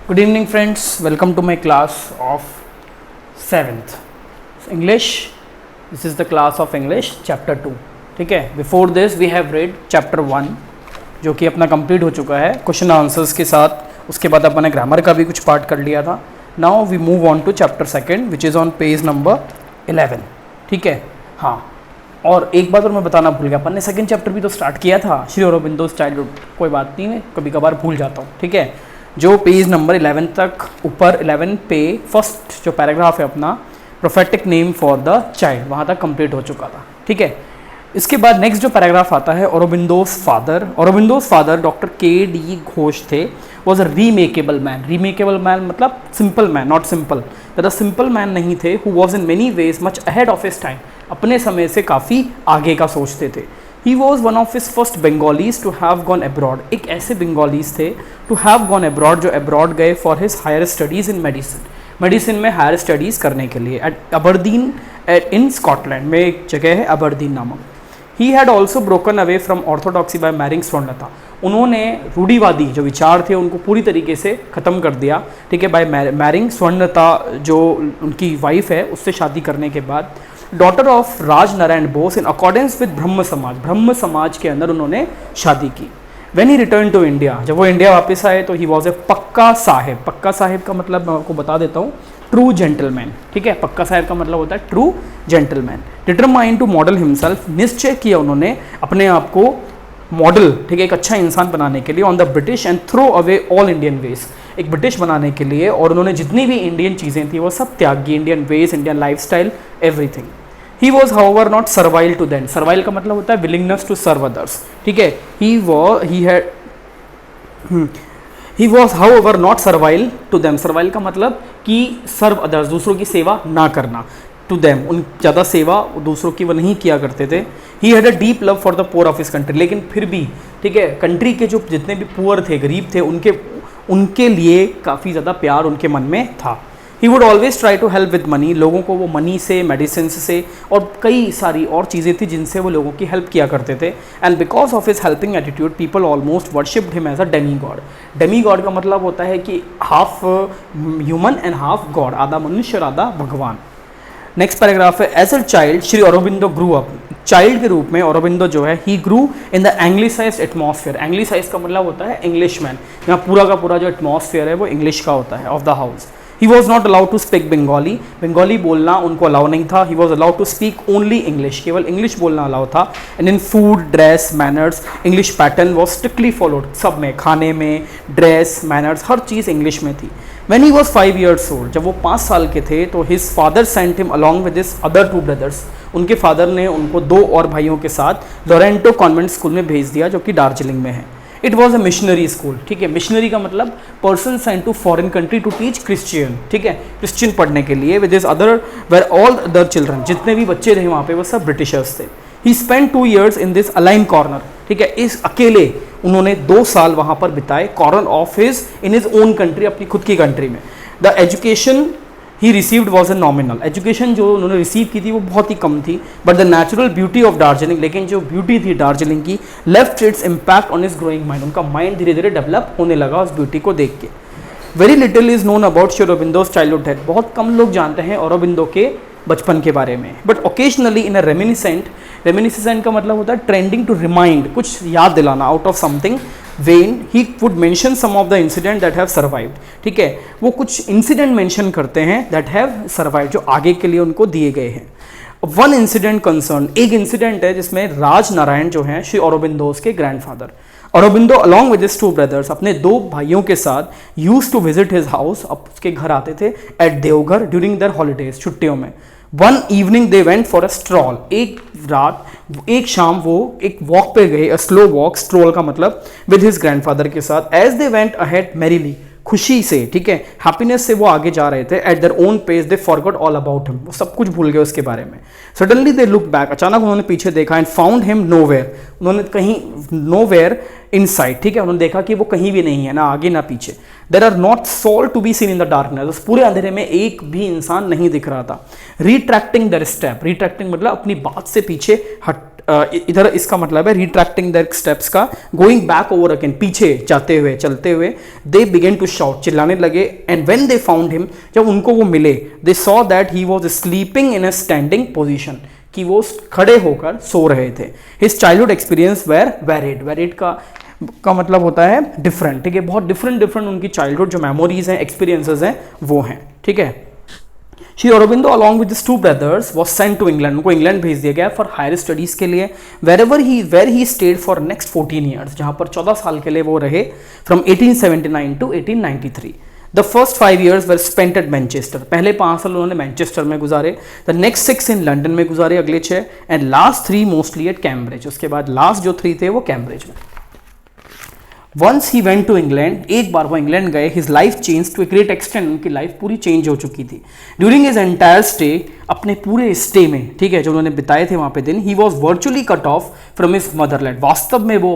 Good evening friends, welcome to my class of 7th English. This is the class of English chapter 2. ठीक है, before this we have read chapter 1 जो कि अपना complete हो चुका है क्वेश्चन आंसर्स के साथ. उसके बाद अपने ग्रामर का भी कुछ पार्ट कर लिया था. Now we move on to chapter 2 which is on page number 11. ठीक है, हाँ, और एक बात और मैं बताना भूल गया, अपन ने सेकंड चैप्टर भी तो स्टार्ट किया था, श्री अरबिंदोस चाइल्डहुड. कोई बात नहीं है, कभी कभार भूल जाता हूँ. ठीक है, जो पेज नंबर 11 तक ऊपर 11 पे फर्स्ट जो पैराग्राफ है अपना prophetic name for the child, वहाँ तक कंप्लीट हो चुका था. ठीक है, इसके बाद नेक्स्ट जो पैराग्राफ आता है औरोबिंदोस फादर डॉक्टर के.डी. घोष थे, वॉज अ रीमेकेबल मैन. रीमेकेबल मैन मतलब सिंपल मैन, नॉट सिंपल, ज़्यादा सिंपल मैन नहीं थे. Who was in many ways much ahead of his time, अपने समय से काफ़ी आगे का सोचते थे. He was one of his first Bengalis to have gone abroad. एक ऐसे बंगालीज थे to have gone abroad जो abroad गए for his higher studies in medicine. Medicine में हायर स्टडीज़ करने के लिए at Aberdeen in Scotland में एक जगह है अबरदीन नामक. He had also broken away from orthodoxy by marrying Swarnlata. उन्होंने रूढ़िवादी जो विचार थे उनको पूरी तरीके से ख़त्म कर दिया. ठीक है, बाय मैरिंग स्वर्णलता जो उनकी वाइफ है उससे शादी करने के बाद. Daughter of Raj Narayan Bose in accordance with Brahmo Samaj के अंदर उन्होंने शादी की. When he return to India, जब वो इंडिया वापस आए तो ही वॉज ए पक्का साहेब का मतलब मैं आपको बता देता हूँ, ट्रू जेंटलमैन. ठीक है, पक्का साहेब का मतलब होता है true gentleman. Determined to model himself, निश्चय किया उन्होंने अपने आप को मॉडल, ठीक है, एक अच्छा इंसान बनाने के लिए, on the British and throw away all Indian ways, एक ब्रिटिश बनाने के लिए, और उन्होंने जितनी भी इंडियन चीज़ें थी वो सब त्यागी, Indian ways, Indian lifestyle, everything. He was however not servile to them. Servile का मतलब होता है विलिंगनेस टू सर्व अदर्स. ठीक है, he was however not servile to them. Servile का मतलब कि सर्व अदर्स, दूसरों की सेवा ना करना. टू देम, उन ज़्यादा सेवा दूसरों की वो नहीं किया करते थे. He had a deep love for the poor of his country. लेकिन फिर भी, ठीक है, कंट्री के जो जितने भी पुअर थे, गरीब थे, उनके लिए काफ़ी ज़्यादा प्यार उनके मन में था. He would always try to help with money. लोगों को वो मनी से, मेडिसिन से और कई सारी और चीज़ें थी जिनसे वो लोगों की हेल्प किया करते थे. And because of his helping attitude people almost worshipped him as a demi god. Demi god का मतलब होता है कि half human and half god, आधा मनुष्य और आधा भगवान. नेक्स्ट पैराग्राफ है, as a child Shri Aurobindo grew up. Child के रूप में अरबिंदो जो है, he grew in the anglicised atmosphere. Anglicise का मतलब होता है इंग्लिशमैन. यहाँ पूरा का पूरा जो एटमॉस्फेयर है वो इंग्लिश का होता है, of the house. He was not allowed to speak Bengali. Bengali बोलना उनको अलाउ नहीं था. He was allowed to speak only English. केवल इंग्लिश बोलना अलाउ था. And in food, dress, manners, English pattern was strictly followed. सब में, खाने में, ड्रेस, मैनर्स, हर चीज़ इंग्लिश में थी. When he was 5 years old, जब वो 5 साल के थे तो his father sent him along with his other 2 brothers. उनके फादर ने उनको 2 और भाइयों के साथ लोरेंटो कॉन्वेंट स्कूल में भेज दिया जो कि दार्जिलिंग में है. It was a missionary school. ठीक है, मिशनरी का मतलब person sent to foreign country to teach Christian. ठीक है, क्रिश्चियन पढ़ने के लिए. With his other were all other children, जितने भी बच्चे थे वहाँ पे वो सब ब्रिटिशर्स थे. He spend 2 years in this alien corner. ठीक है, इस अकेले उन्होंने 2 साल वहाँ पर बिताए. Corner of his in his own country, अपनी खुद की कंट्री में. The education he received was a nominal. Education जो उन्होंने रिसीव की थी वो बहुत ही कम थी. But the natural beauty of Darjeeling, लेकिन जो ब्यूटी थी दार्जिलिंग की, left its impact on his growing mind. उनका माइंड धीरे धीरे डेवलप होने लगा उस ब्यूटी को देख के. Very little is known about Shri Aurobindo's childhood death. बहुत कम लोग जानते हैं अरबिंदो के बचपन के बारे में. But occasionally in a reminiscent का मतलब होता है ट्रेंडिंग टू रिमाइंड, कुछ याद दिलाना, out of something when he would mention some of the incident that have survived. ठीक है, वो कुछ इंसिडेंट मेंशन करते हैं दैट हैव सर्वाइव्ड, जो आगे के लिए उनको दिए गए हैं. वन इंसिडेंट कंसर्न, एक इंसिडेंट है जिसमें राज नारायण जो हैं श्री अरबिंदोस के grandfather. Aurobindo along with his 2 brothers, अपने 2 भाइयों के साथ used to visit his house, अब उसके घर आते थे, at Deoghar during their holidays, छुट्टियों में. One evening they went for a stroll. एक शाम वो एक वॉक पे गए, अ स्लो वॉक, स्ट्रोल का मतलब, विद हिज ग्रैंडफादर के साथ. As they went ahead merrily, खुशी से, ठीक है, हैप्पीनेस से वो आगे जा रहे थे. At their own pace they forgot all about him. वो सब कुछ भूल गए उसके बारे में. सडनली दे लुक बैक, अचानक उन्होंने पीछे देखा. And found him nowhere. उन्होंने कहीं नोवेयर इन साइड. ठीक है, उन्होंने देखा कि वो कहीं भी नहीं है, ना आगे ना पीछे. There are not soul to be seen in the darkness. पूरे अंधेरे में एक भी इंसान नहीं दिख रहा था. Retracting there step. रिट्रैक्टिंग मतलब अपनी बात से पीछे इधर इसका मतलब है रिट्रैक्टिंग देयर स्टेप्स का, गोइंग बैक ओवर अगेन, पीछे जाते हुए चलते हुए, दे बिगेन टू शाउट, चिल्लाने लगे, and when they found him, जब उनको वो मिले, they saw that he was sleeping in a standing position, कि वो खड़े होकर सो रहे थे। His childhood experience were varied, varied का मतलब होता है डिफरेंट, ठीक है, बहुत डिफरेंट उनकी चाइल्डहुड जो मेमोरीज हैं, एक्सपीरियंसेस हैं वो हैं, ठीक है। Shri Aurobindo along with his two brothers was sent to England, उनको इंग्लैंड भेज दिया गया फॉर हायर स्टडीज के लिए, where he stayed for next 14 years, जहां पर 14 साल के लिए वो रहे, from 1879 to 1893। The first 5 years were spent at Manchester, पहले 5 साल उन्होंने मैनचेस्टर में गुजारे, द नेक्स्ट 6 इन लंदन में गुजारे, अगले 6, and last 3 mostly at Cambridge, उसके बाद लास्ट जो 3 थे वो कैम्ब्रिज में। Once he went to England, एक बार वो इंग्लैंड गए, his life change to a great extent, उनकी लाइफ पूरी चेंज हो चुकी थी। ड्यूरिंग हिज एंटायर स्टे, अपने पूरे स्टे में, ठीक है, जो उन्होंने बिताए थे वहाँ पे दिन, he was virtually cut off from his Motherland, वास्तव में वो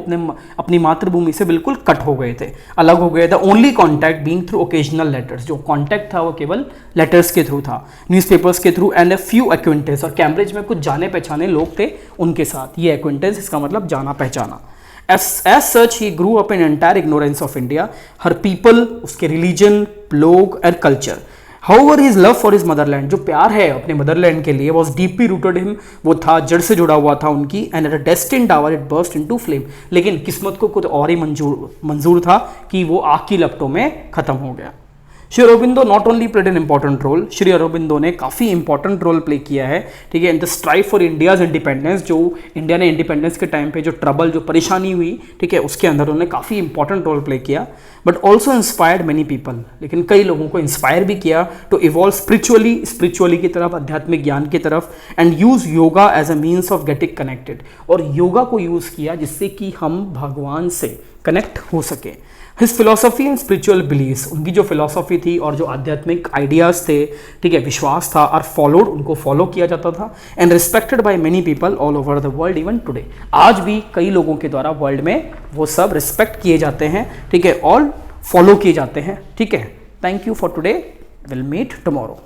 अपनी मातृभूमि से बिल्कुल कट हो गए थे, अलग हो गए थे। Only contact being through occasional letters, जो कॉन्टैक्ट था वो केवल लेटर्स के थ्रू था, न्यूज़पेपर्स के through, and a few acquaintance, और कैम्ब्रिज में कुछ जाने पहचाने लोग थे उनके साथ, ये एक्वेंटेंस इसका मतलब जाना पहचाना। As such, he grew up in entire ignorance of India, her people, उसके religion, लोग and culture. However, his love for his motherland, जो प्यार है अपने मदरलैंड के लिए, was deeply rooted him, वो था, जड़ से जुड़ा हुआ था उनकी, and at a destined hour it burst into flame, लेकिन किस्मत को कुछ और ही मंजूर था कि वो आग की लपटों में खत्म हो गया। Shri Aurobindo not only played an important role, Shri Aurobindo ने काफ़ी इंपॉर्टेंट रोल प्ले किया है, ठीक है, in the strive for India's independence, जो इंडिया ने इंडिपेंडेंस के टाइम पे जो ट्रबल, जो परेशानी हुई, ठीक है, उसके अंदर उन्होंने काफ़ी इंपॉर्टेंट रोल प्ले किया, but also inspired many people, लेकिन कई लोगों को इंस्पायर भी किया टू इवॉल्व स्पिरिचुअली की तरफ, आध्यात्मिक ज्ञान की तरफ, and use yoga as a means of getting connected, और योगा को यूज़ किया जिससे कि हम भगवान से कनेक्ट हो सके। His philosophy and spiritual believes, उनकी जो फिलोसफी थी और जो आध्यात्मिक आइडियाज़ थे, ठीक है, विश्वास था, और फॉलोड, उनको फॉलो किया जाता था, and respected by many people all over the world even today, आज भी कई लोगों के द्वारा वर्ल्ड में वो सब रिस्पेक्ट किए जाते हैं, ठीक है, और फॉलो किए जाते हैं, ठीक है। Thank you for today, will meet tomorrow.